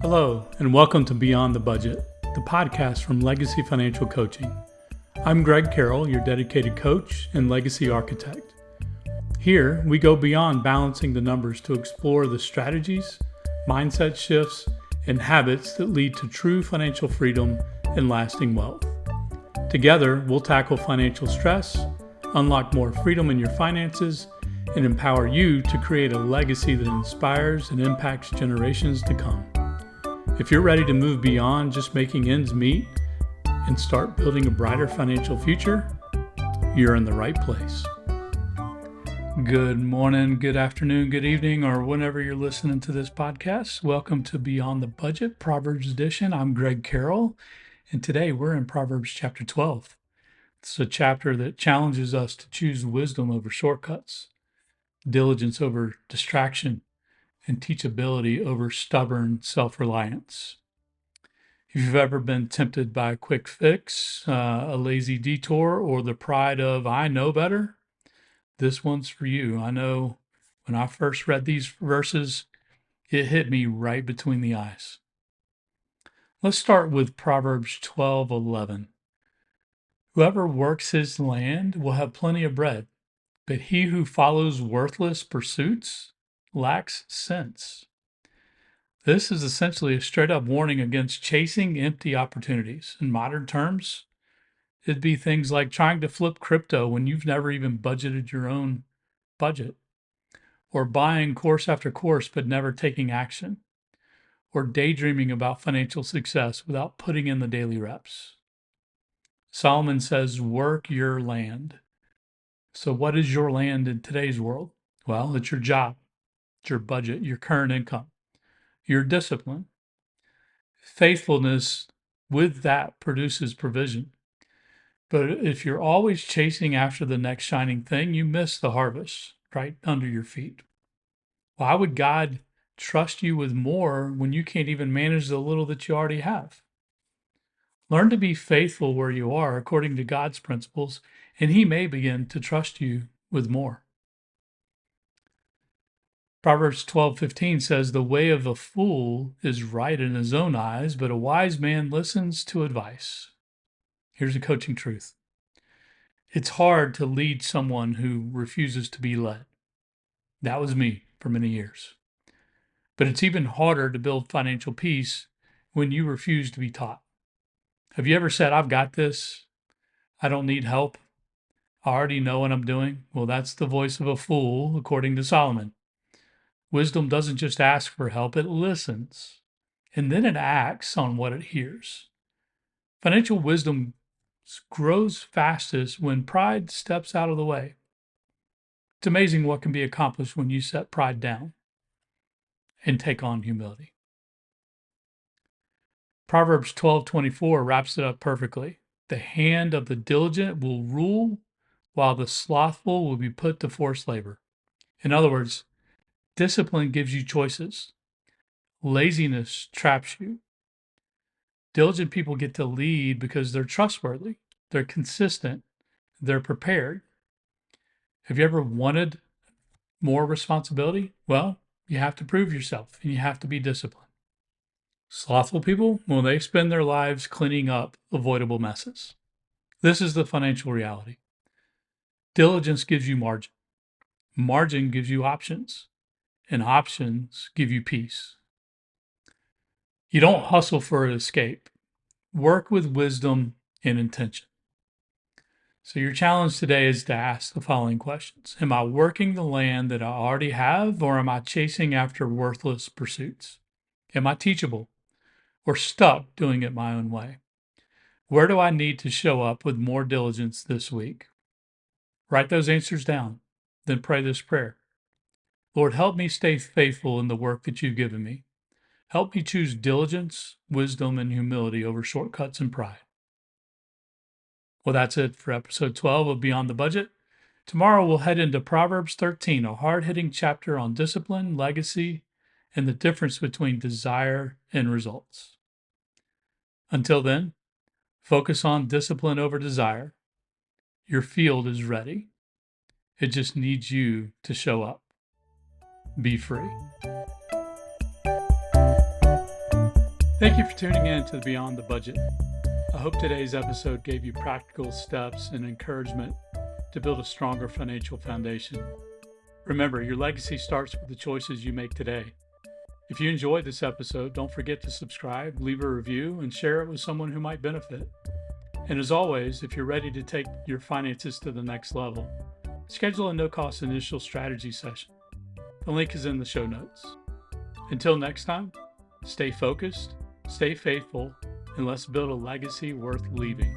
Hello, and welcome to Beyond the Budget, the podcast from Legacy Financial Coaching. I'm Greg Carroll, your dedicated coach and legacy architect. Here, we go beyond balancing the numbers to explore the strategies, mindset shifts, and habits that lead to true financial freedom and lasting wealth. Together, we'll tackle financial stress, unlock more freedom in your finances, and empower you to create a legacy that inspires and impacts generations to come. If you're ready to move beyond just making ends meet and start building a brighter financial future, you're in the right place. Good morning, good afternoon, good evening, or whenever you're listening to this podcast. Welcome to Beyond the Budget, Proverbs edition. I'm Greg Carroll, and today we're in Proverbs chapter 12. It's a chapter that challenges us to choose wisdom over shortcuts, diligence over distraction, and teachability over stubborn self-reliance. If you've ever been tempted by a quick fix, a lazy detour, or the pride of, I know better, this one's for you. I know when I first read these verses, it hit me right between the eyes. Let's start with Proverbs 12:11. Whoever works his land will have plenty of bread, but he who follows worthless pursuits lacks sense. This is essentially a straight up warning against chasing empty opportunities. In modern terms, it'd be things like trying to flip crypto when you've never even budgeted your own budget, or buying course after course but never taking action, or daydreaming about financial success without putting in the daily reps. Solomon says, work your land. So what is your land in today's world? Well, it's your job, it's your budget, your current income, your discipline. Faithfulness with that produces provision. But if you're always chasing after the next shining thing, you miss the harvest right under your feet. Why would God trust you with more when you can't even manage the little that you already have? Learn to be faithful where you are according to God's principles, and He may begin to trust you with more. Proverbs 12:15 says, the way of a fool is right in his own eyes, but a wise man listens to advice. Here's a coaching truth. It's hard to lead someone who refuses to be led. That was me for many years. But it's even harder to build financial peace when you refuse to be taught. Have you ever said, I've got this, I don't need help, I already know what I'm doing? Well, that's the voice of a fool, according to Solomon. Wisdom doesn't just ask for help, it listens, and then it acts on what it hears. Financial wisdom grows fastest when pride steps out of the way. It's amazing what can be accomplished when you set pride down and take on humility. Proverbs 12:24 wraps it up perfectly. The hand of the diligent will rule, while the slothful will be put to forced labor. In other words, discipline gives you choices. Laziness traps you. Diligent people get to lead because they're trustworthy, they're consistent, they're prepared. Have you ever wanted more responsibility? Well, you have to prove yourself and you have to be disciplined. Slothful people, well, they spend their lives cleaning up avoidable messes. This is the financial reality. Diligence gives you margin. Margin gives you options. And options give you peace. You don't hustle for an escape. Work with wisdom and intention. So your challenge today is to ask the following questions. Am I working the land that I already have, or am I chasing after worthless pursuits? Am I teachable or stuck doing it my own way? Where do I need to show up with more diligence this week? Write those answers down, then pray this prayer. Lord, help me stay faithful in the work that you've given me. Help me choose diligence, wisdom, and humility over shortcuts and pride. Well, that's it for episode 12 of Beyond the Budget. Tomorrow we'll head into Proverbs 13, a hard-hitting chapter on discipline, legacy, and the difference between desire and results. Until then, focus on discipline over desire. Your field is ready. It just needs you to show up. Be free. Thank you for tuning in to Beyond the Budget. I hope today's episode gave you practical steps and encouragement to build a stronger financial foundation. Remember, your legacy starts with the choices you make today. If you enjoyed this episode, don't forget to subscribe, leave a review, and share it with someone who might benefit. And as always, if you're ready to take your finances to the next level, schedule a no-cost initial strategy session. The link is in the show notes. Until next time, stay focused, stay faithful, and let's build a legacy worth leaving.